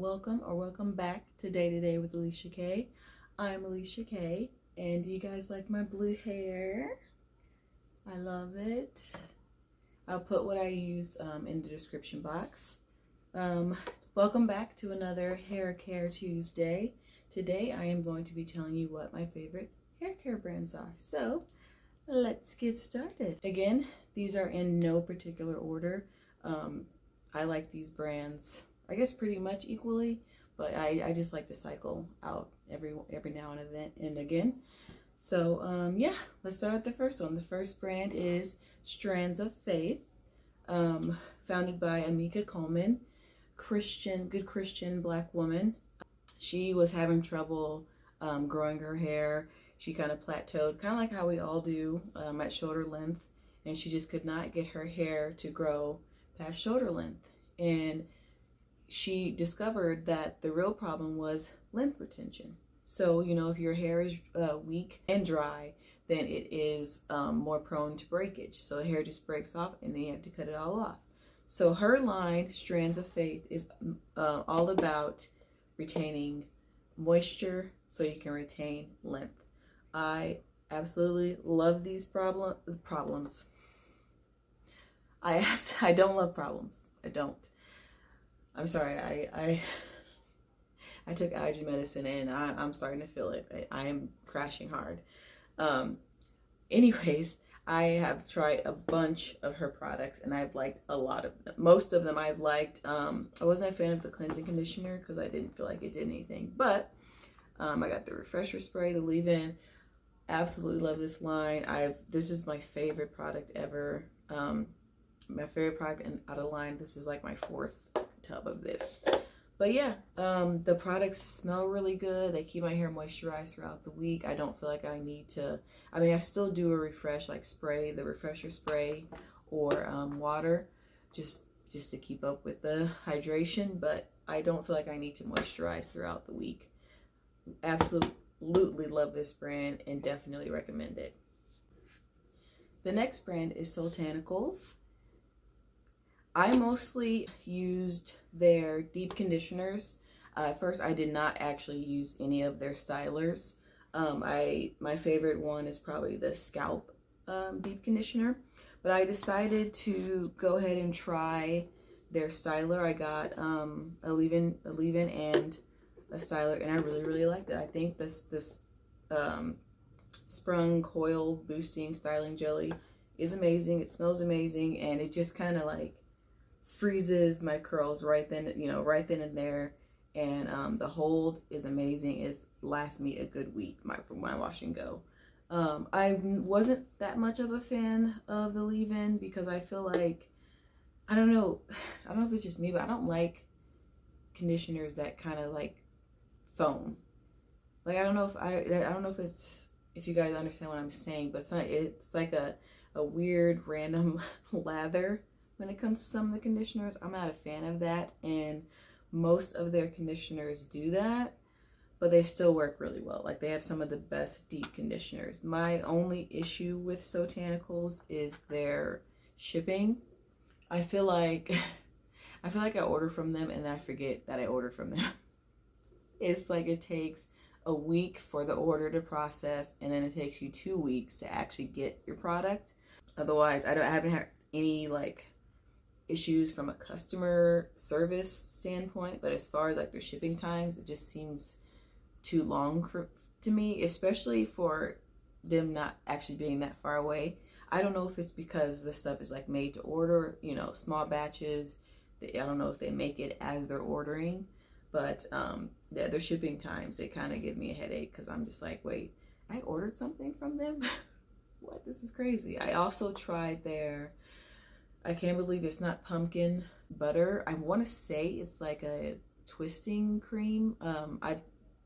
welcome back to Day to Day with Alicia K. I'm Alicia K, and do you guys like my blue hair? I love it. I'll put what I used in the description box. Welcome back to another Hair Care Tuesday. Today I am going to be telling you what my favorite hair care brands are. So let's get started. Again, these are in no particular order. I like these brands, I guess, pretty much equally, but I just like to cycle out every now and again. So yeah, let's start with the first one. The first brand is Strands of Faith, founded by Amika Coleman, good Christian Black woman. She was having trouble growing her hair. She kind of plateaued, kind of like how we all do, at shoulder length, and she just could not get her hair to grow past shoulder length. And she discovered that the real problem was length retention. So, you know, if your hair is weak and dry, then it is more prone to breakage. So the hair just breaks off and then you have to cut it all off. So her line, Strands of Faith, is all about retaining moisture so you can retain length. I absolutely love these problems. I don't love problems. I don't. I'm sorry. I took allergy medicine and I'm starting to feel it. I am crashing hard. Anyways, I have tried a bunch of her products and I've liked a lot of them. Most of them I've liked. I wasn't a fan of the cleansing conditioner because I didn't feel like it did anything. But I got the refresher spray, the leave-in. Absolutely love this line. This is my favorite product ever. My favorite product out of line. This is like my fourth tub of this. But yeah, the products smell really good. They keep my hair moisturized throughout the week. I don't feel like I need to, I mean, I still do a refresh, like spray, the refresher spray or water, just to keep up with the hydration, but I don't feel like I need to moisturize throughout the week. Absolutely love this brand and definitely recommend it. The next brand is Soultanicals. I mostly used their deep conditioners. At first, I did not actually use any of their stylers. My favorite one is probably the scalp deep conditioner, but I decided to go ahead and try their styler. I got a leave-in and a styler, and I really liked it. I think this sprung coil boosting styling jelly is amazing. It smells amazing, and it just kind of like freezes my curls right then and there, and the hold is amazing. It lasts me a good week from my wash and go. I wasn't that much of a fan of the leave-in because I feel like, I don't know if it's just me, but I don't like conditioners that kind of like foam. Like, I don't know if you guys understand what I'm saying, but it's like a weird random lather. When it comes to some of the conditioners, I'm not a fan of that, and most of their conditioners do that, but they still work really well. Like, they have some of the best deep conditioners. My only issue with Soultanicals is their shipping. I feel like I order from them and then I forget that I ordered from them. It's like it takes a week for the order to process, and then it takes you 2 weeks to actually get your product. Otherwise, I haven't had any like issues from a customer service standpoint, but as far as like their shipping times, it just seems too long to me, especially for them not actually being that far away. I don't know if it's because the stuff is like made to order, you know, small batches. I don't know if they make it as they're ordering, but yeah, their shipping times, they kind of give me a headache because I'm just like, wait, I ordered something from them? What? This is crazy. I also tried I can't believe it's not pumpkin butter. I want to say it's like a twisting cream. I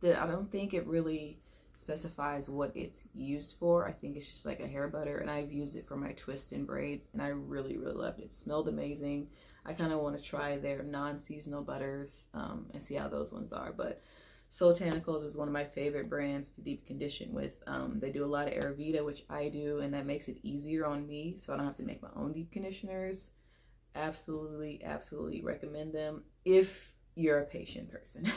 don't think it really specifies what it's used for. I think it's just like a hair butter, and I've used it for my twists and braids, and I really loved it. It smelled amazing. I kind of want to try their non-seasonal butters and see how those ones are. But Soultanicals is one of my favorite brands to deep condition with. They do a lot of Ayurveda, which I do, and that makes it easier on me, so I don't have to make my own deep conditioners. Absolutely recommend them. If you're a patient person.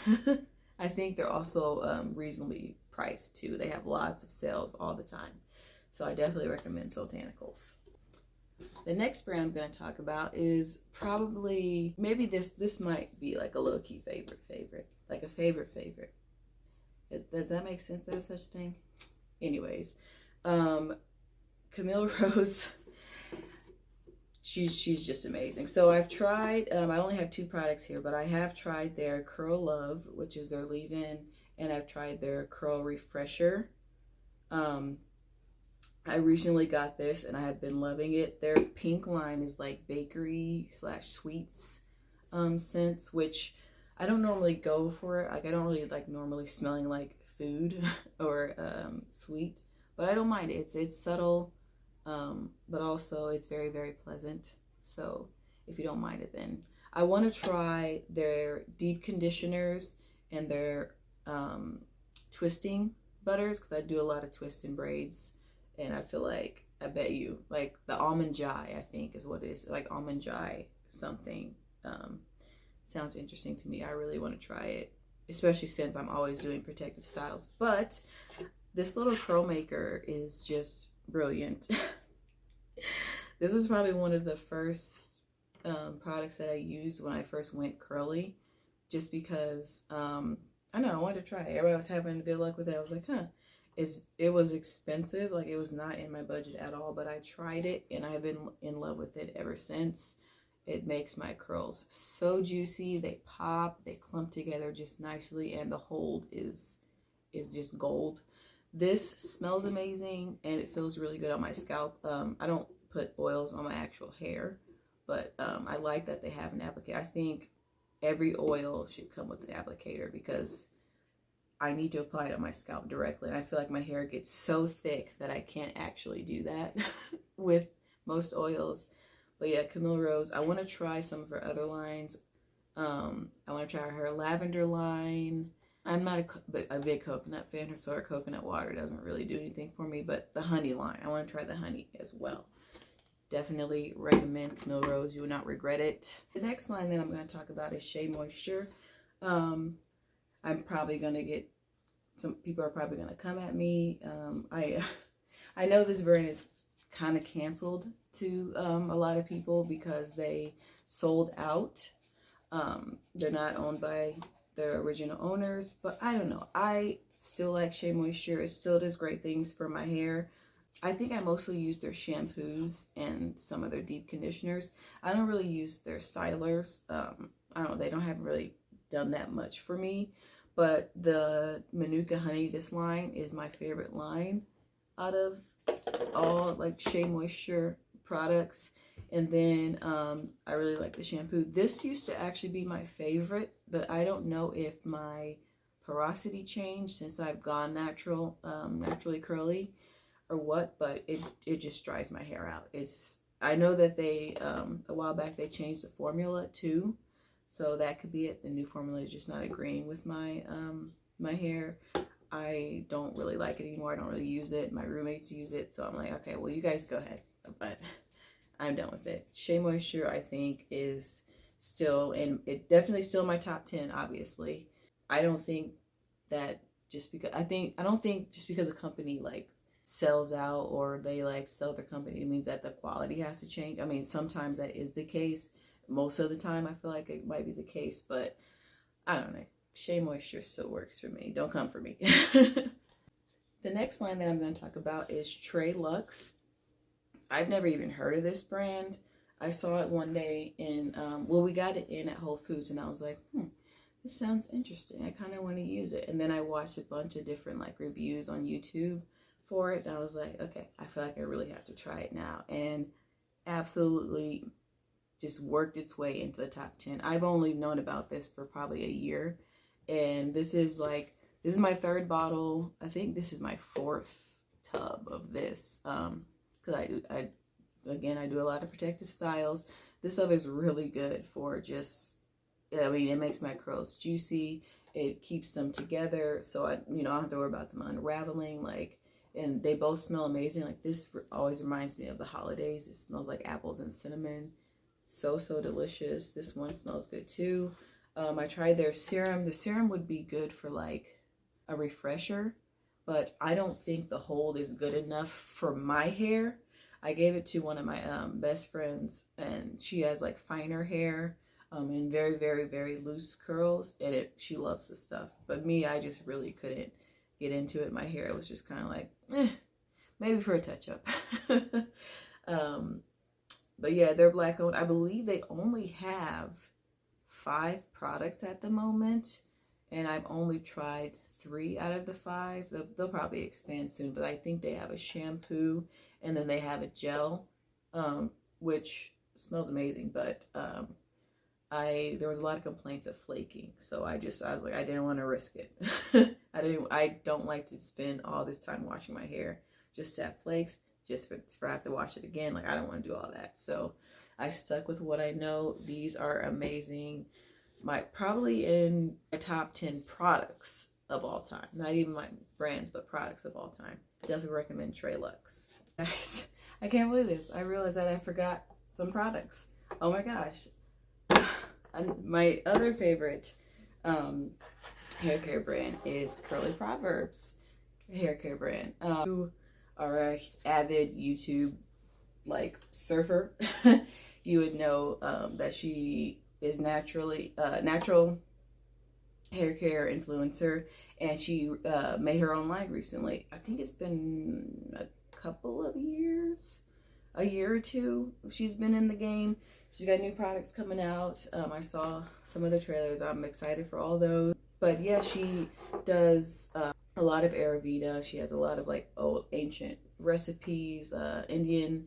I think they're also reasonably priced too. They have lots of sales all the time. So I definitely recommend Soultanicals. The next brand I'm going to talk about is probably, maybe this might be like a low-key favorite. Like a favorite. Does that make sense? There's such a thing? Anyways, Camille Rose, she's just amazing. So I've tried, I only have 2 products here, but I have tried their Curl Love, which is their leave-in, and I've tried their Curl Refresher. I recently got this and I have been loving it. Their pink line is like bakery / sweets scents, which I don't normally go for it. Like, I don't really like normally smelling like food or sweet, but I don't mind it. It's subtle, but also it's very, very pleasant. So if you don't mind it, then I want to try their deep conditioners and their twisting butters, because I do a lot of twists and braids. And I feel like, I bet you, like the almond jai, I think is what it is, like almond jai something. Sounds interesting to me. I really want to try it, especially since I'm always doing protective styles. But this little curl maker is just brilliant. This was probably one of the first products that I used when I first went curly, just because, I know, I wanted to try it. Everybody was having good luck with it. I was like, huh. It was expensive, like it was not in my budget at all, but I tried it and I've been in love with it ever since. It makes my curls so juicy, they pop, they clump together just nicely, and the hold is just gold. This smells amazing and it feels really good on my scalp. I don't put oils on my actual hair, but I like that they have an applicator. I think every oil should come with an applicator because I need to apply it on my scalp directly. And I feel like my hair gets so thick that I can't actually do that with most oils. But yeah, Camille Rose, I want to try some of her other lines. I want to try her lavender line. I'm not a big coconut fan, so her coconut water doesn't really do anything for me. But the honey line, I want to try the honey as well. Definitely recommend Camille Rose. You will not regret it. The next line that I'm going to talk about is Shea Moisture. I'm probably going to get, some people are probably going to come at me. I know this brand is kind of canceled to a lot of people because they sold out. They're not owned by their original owners, but I don't know. I still like Shea Moisture. It still does great things for my hair. I think I mostly use their shampoos and some of their deep conditioners. I don't really use their stylers. I don't know. They don't have really done that much for me, but the Manuka Honey, this line is my favorite line out of all like Shea Moisture products. And then I really like the shampoo. This used to actually be my favorite, but I don't know if my porosity changed since I've gone naturally curly or what, but it just dries my hair out. I know that they a while back they changed the formula too. So that could be it. The new formula is just not agreeing with my my hair. I don't really like it anymore. I don't really use it. My roommates use it. So I'm like, okay, well, you guys go ahead. But I'm done with it. Shea Moisture, I think, is still, and it definitely still my top 10, obviously. I don't think that just because, I don't think just because a company like sells out or they like sell their company, it means that the quality has to change. I mean, sometimes that is the case. Most of the time, I feel like it might be the case, but I don't know. Shea Moisture still works for me. Don't come for me. The next line that I'm going to talk about is Treluxe. I've never even heard of this brand. I saw it one day in, well, we got it in at Whole Foods, and I was like, this sounds interesting. I kind of want to use it. And then I watched a bunch of different like reviews on YouTube for it, and I was like, okay, I feel like I really have to try it now. And absolutely just worked its way into the top 10. I've only known about this for probably a year, and this is my third bottle. I think this is my fourth tub of this, because I do a lot of protective styles. This stuff is really good for just, I mean, it makes my curls juicy. It keeps them together, so I don't have to worry about them unraveling. And they both smell amazing. Like, this always reminds me of the holidays. It smells like apples and cinnamon. So delicious. This one smells good too. I tried their serum. The serum would be good for like a refresher, but I don't think the hold is good enough for my hair. I gave it to one of my best friends, and she has like finer hair and very, very, very loose curls, and she loves the stuff. But me, I just really couldn't get into it. My hair was just kind of like, maybe for a touch-up. But yeah, they're Black owned. I believe they only have 5 products at the moment, and I've only tried 3 out of the 5. They'll probably expand soon, but I think they have a shampoo and then they have a gel, which smells amazing, but there was a lot of complaints of flaking, so I was like, I didn't want to risk it. I don't like to spend all this time washing my hair just to have flakes, just for I have to wash it again. Like, I don't want to do all that. So I stuck with what I know. These are amazing. Probably in my top 10 products of all time. Not even my brands, but products of all time. Definitely recommend Treluxe. Guys, I can't believe this. I realized that I forgot some products. Oh my gosh. My other favorite hair care brand is Proverbz hair care brand. You are an avid YouTube like surfer, you would know that she is natural hair care influencer, and she made her own line recently. I think it's been a couple of years, a year or two she's been in the game. She's got new products coming out. I saw some of the trailers. I'm excited for all those. But yeah, she does a lot of Ayurveda. She has a lot of like old ancient recipes, Indian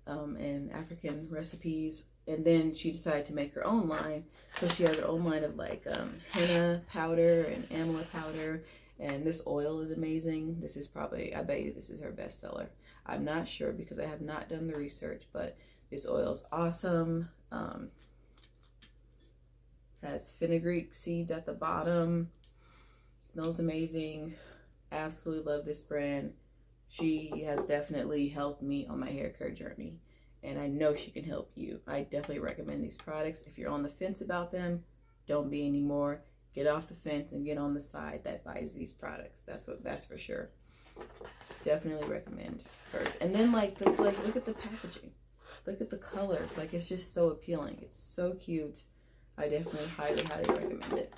and African recipes. And then she decided to make her own line. So she has her own line of like henna powder and amla powder. And this oil is amazing. This is probably, I bet you this is her bestseller. I'm not sure because I have not done the research, but this oil is awesome. Has fenugreek seeds at the bottom. Smells amazing. Absolutely love this brand. She has definitely helped me on my hair care journey, and I know she can help you. I definitely recommend these products. If you're on the fence about them, don't be anymore. Get off the fence and get on the side that buys these products. That's for sure. Definitely recommend hers. And then like look at the packaging. Look at the colors. Like, it's just so appealing. It's so cute. I definitely highly, highly recommend it.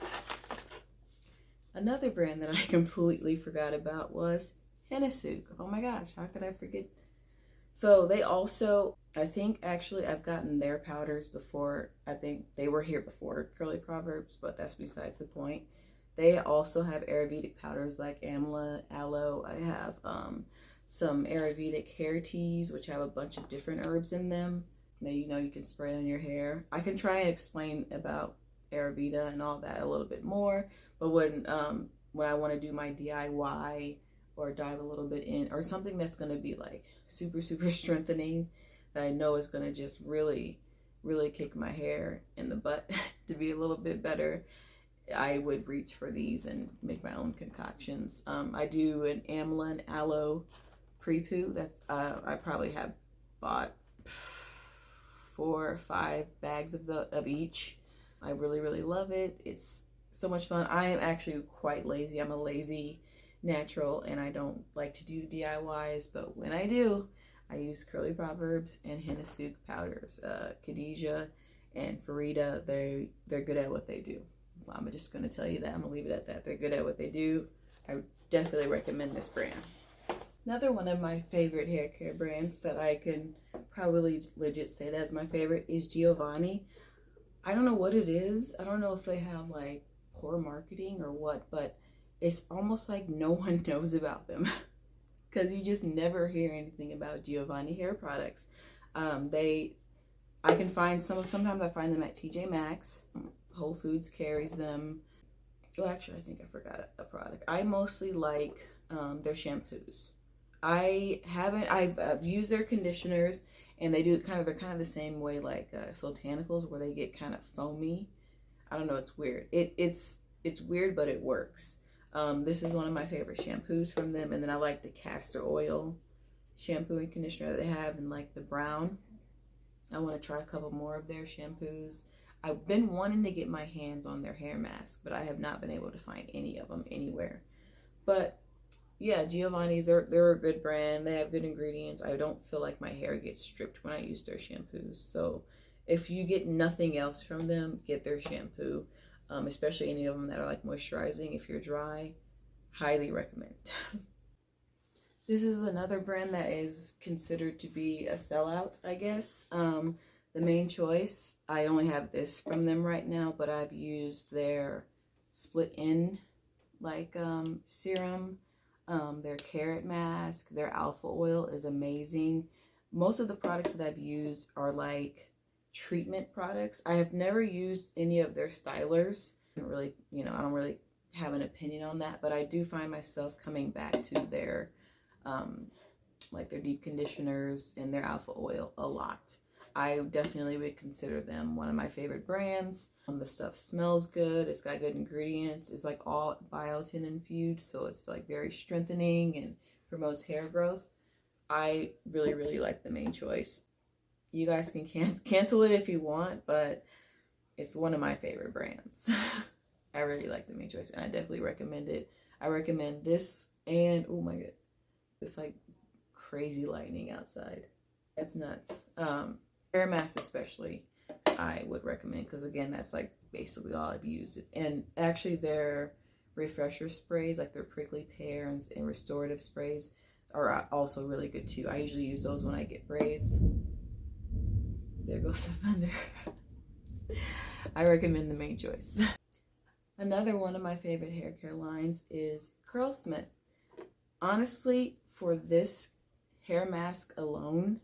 Another brand that I completely forgot about was Hennasooq. Oh my gosh, how could I forget? So they also, I think actually I've gotten their powders before. I think they were here before Curly Proverbz, but that's besides the point. They also have Ayurvedic powders like amla, aloe. I have some Ayurvedic hair teas, which have a bunch of different herbs in them. Now, you know, you can spray on your hair. I can try and explain about Ayurveda and all that a little bit more, but when I want to do my DIY or dive a little bit in, or something that's going to be like super, super strengthening, that I know is going to just really, really kick my hair in the butt to be a little bit better, I would reach for these and make my own concoctions. I do an amla and aloe pre-poo. That's I probably have bought 4 or 5 bags of each. I really, really love it. It's so much fun. I am actually quite lazy. I'm a lazy natural, and I don't like to do DIYs, but when I do, I use Curly Proverbz and Hennasooq powders. Khadijah and Farida, they're good at what they do. I'm just going to tell you that. I'm going to leave it at that. They're good at what they do. I definitely recommend this brand. Another one of my favorite hair care brands that I can probably legit say that's my favorite is Giovanni. I don't know what it is. I don't know if they have like poor marketing or what, but it's almost like no one knows about them because you just never hear anything about Giovanni hair products. I can find sometimes I find them at TJ Maxx. Whole Foods carries them. Well, actually, I think I forgot a product. I mostly like their shampoos. I've used their conditioners, and they're kind of the same way like Soultanicals, where they get kind of foamy. I don't know, it's weird. It's weird, but it works. This is one of my favorite shampoos from them, and then I like the castor oil shampoo and conditioner that they have in like the brown. I want to try a couple more of their shampoos. I've been wanting to get my hands on their hair mask, but I have not been able to find any of them anywhere. But yeah, Giovanni's, they're a good brand. They have good ingredients. I don't feel like my hair gets stripped when I use their shampoos. So if you get nothing else from them, get their shampoo, especially any of them that are like moisturizing. If you're dry, highly recommend. This is another brand that is considered to be a sellout, I guess. The Main Choice, I only have this from them right now, but I've used their split in like serum, their carrot mask, their alpha oil is amazing. Most of the products that I've used are like treatment products. I have never used any of their stylers. I don't really have an opinion on that, but I do find myself coming back to their like their deep conditioners and their alpha oil a lot. I definitely would consider them one of my favorite brands. The stuff smells good. It's got good ingredients. It's like all biotin infused, so it's like very strengthening and promotes hair growth. I really, really like the Main Choice. You guys can cancel it if you want, but it's one of my favorite brands. I really like the Main Choice, and I definitely recommend it. I recommend this, and oh my god, it's like crazy lightning outside. That's nuts. Hair mask especially, I would recommend, because again, that's like basically all I've used. And actually their refresher sprays, like their prickly pear and restorative sprays, are also really good too. I usually use those when I get braids. There goes the thunder. I recommend the Main Choice. Another one of my favorite hair care lines is Curlsmith. Honestly, for this hair mask alone,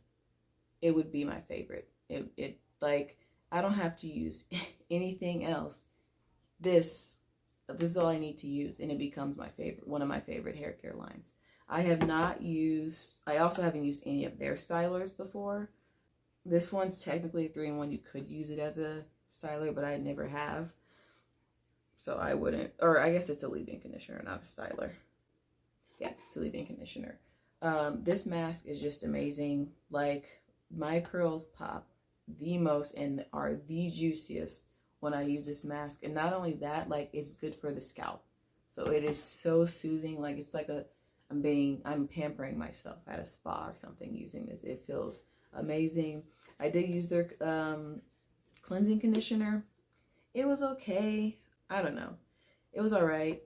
it would be my favorite. It like, I don't have to use anything else. This is all I need to use, and it becomes my favorite, one of my favorite hair care lines. I also haven't used any of their stylers before. This one's technically a 3-in-1. You could use it as a styler, but I never have. So I wouldn't, or I guess it's a leave-in conditioner, not a styler. Yeah, it's a leave-in conditioner. This mask is just amazing. Like, my curls pop the most and are the juiciest when I use this mask. And not only that, like, it's good for the scalp. So it is so soothing. Like, it's like I'm pampering myself at a spa or something using this. It feels amazing. I did use their cleansing conditioner. It was okay. I don't know. It was all right.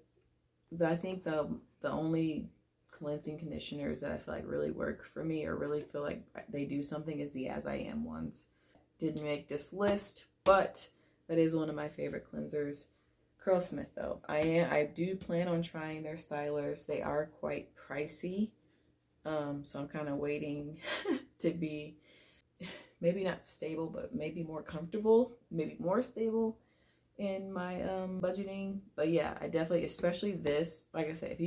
But I think the only cleansing conditioners that I feel like really work for me or really feel like they do something is the As I Am ones. Didn't make this list, but that is one of my favorite cleansers. Curlsmith though, I do plan on trying their stylers. They are quite pricey, so I'm kind of waiting to be maybe not stable, but maybe more comfortable, maybe more stable in my budgeting. But yeah, I definitely, especially this, like I said,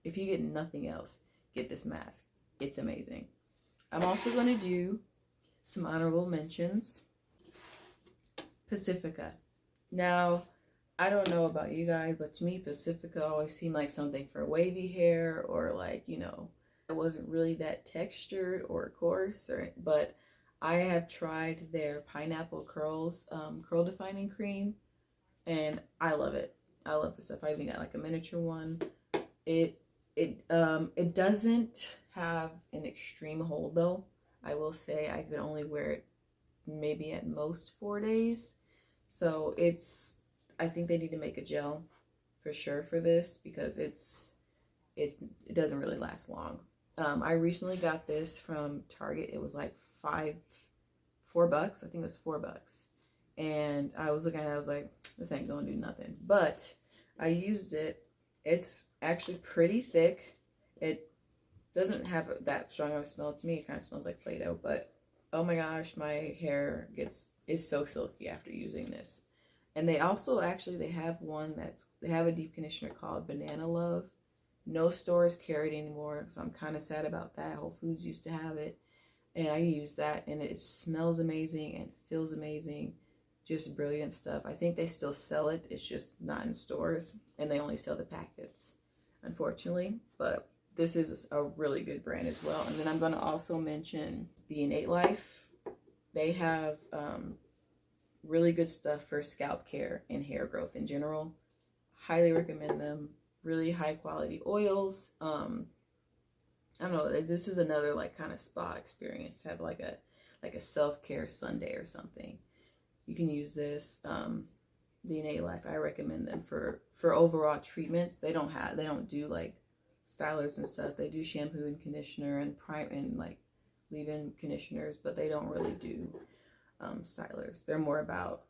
if you get nothing else, get this mask. It's amazing. I'm also going to do some honorable mentions. Pacifica. Now, I don't know about you guys, but to me, Pacifica always seemed like something for wavy hair, or like, you know, it wasn't really that textured or coarse, but I have tried their pineapple curls curl defining cream, and I love it. I love the stuff. I even got like a miniature one. It doesn't have an extreme hold though. I will say I could only wear it maybe at most 4 days. So I think they need to make a gel for sure for this, because it doesn't really last long. I recently got this from Target. It was like $4. I think it was $4. And I was looking at it, I was like, this ain't gonna do nothing. But I used it. It's actually pretty thick. It doesn't have that strong of a smell to me. It kind of smells like Play-Doh, but oh my gosh, my hair is so silky after using this. And they also they have they have a deep conditioner called Banana Love. No stores carry it anymore, so I'm kind of sad about that. Whole Foods used to have it, and I use that, and it smells amazing and feels amazing. Just brilliant stuff. I think they still sell it. It's just not in stores, and they only sell the packets, unfortunately. But this is a really good brand as well. And then I'm going to also mention the Innate Life. They have Really good stuff for scalp care and hair growth in general. Highly recommend them. Really high quality oils. I don't know, this is another like kind of spa experience. Have like a self-care Sunday or something. You can use this. DNA Life, I recommend them for overall treatments. They don't do like stylers and stuff. They do shampoo and conditioner and prime and like leave-in conditioners, but they don't really do stylers. They're more about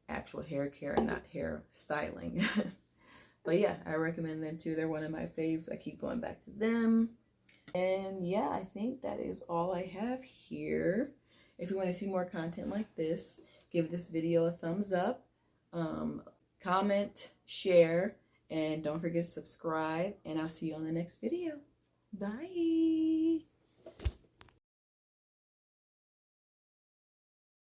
actual hair care and not hair styling. But yeah, I recommend them too. They're one of my faves. I keep going back to them. And yeah, I think that is all I have here. If you want to see more content like this, give this video a thumbs up, comment, share, and don't forget to subscribe. And I'll see you on the next video. Bye.